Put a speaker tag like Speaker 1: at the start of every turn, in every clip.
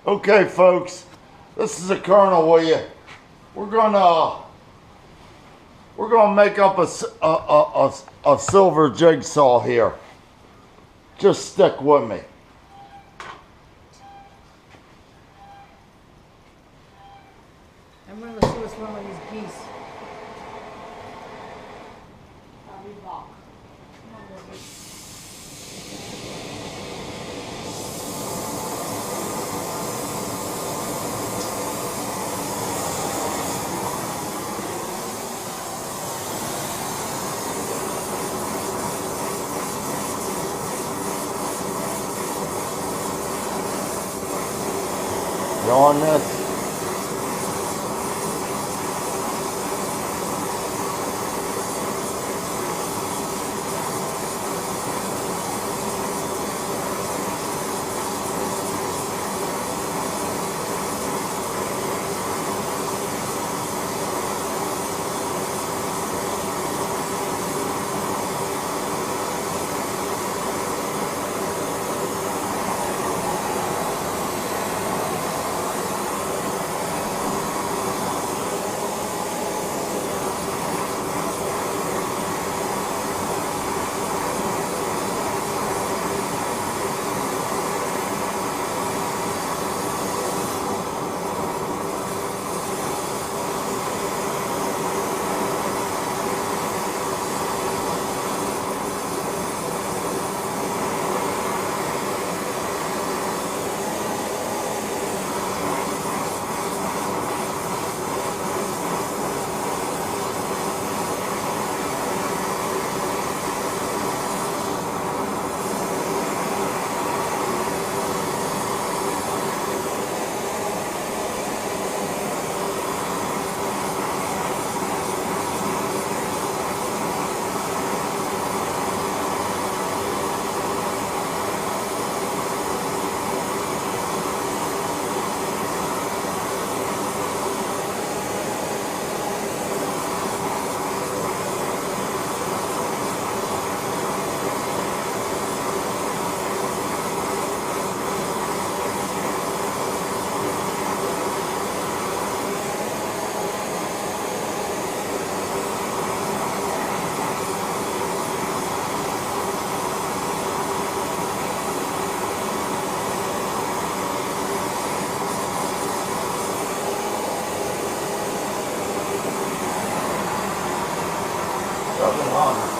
Speaker 1: Okay, folks, this is a Colonel with you. We're gonna make up a silver jigsaw here. Just stick with me.
Speaker 2: I'm gonna see what's wrong with these geese. I'll be back.
Speaker 1: You on this?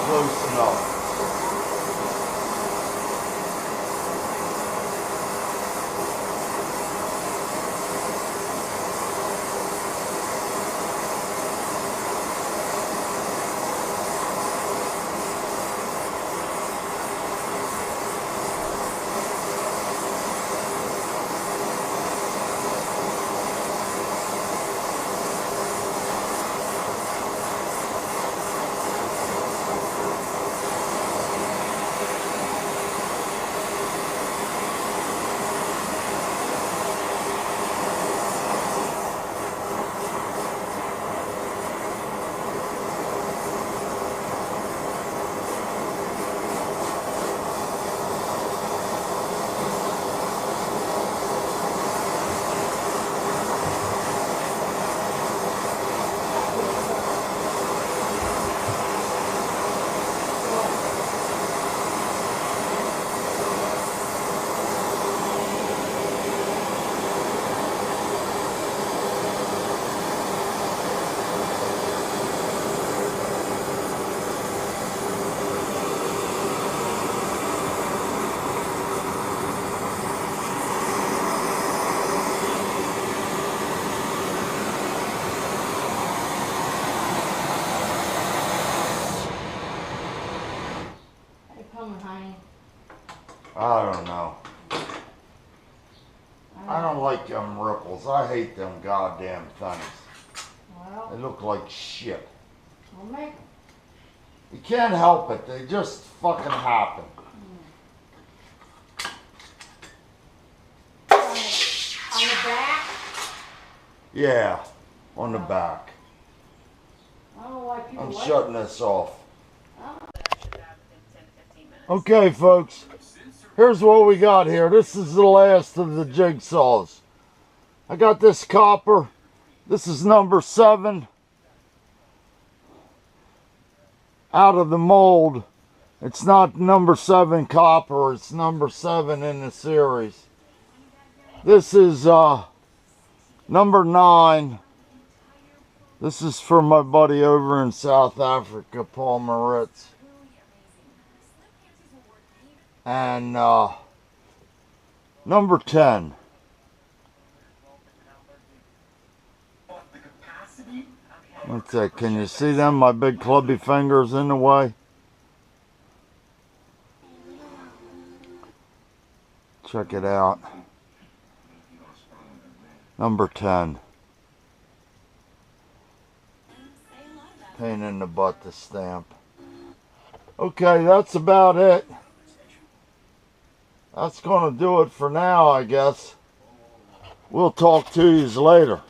Speaker 1: Close enough. I don't know. I don't like them ripples. I hate them goddamn things.
Speaker 2: Well,
Speaker 1: They look like shit.
Speaker 2: we'll make them.
Speaker 1: You can't help it. They just fucking happen.
Speaker 2: On the back?
Speaker 1: Yeah, on the back.
Speaker 2: I don't know why people
Speaker 1: I'm
Speaker 2: like
Speaker 1: shutting this off.
Speaker 2: it.
Speaker 1: Okay, folks. Here's what we got here. This is the last of the jigsaws. I got this copper. This is number 7 out of the mold. It's not number 7 copper, it's number 7 in the series. This is number 9. This is for my buddy over in South Africa, Paul Moritz. And number 10. What's that? Can you see them? My big clubby fingers in the way. Check it out. Number 10. Pain in the butt to stamp. Okay, that's about it. That's going to do it for now, I guess. We'll talk to you later.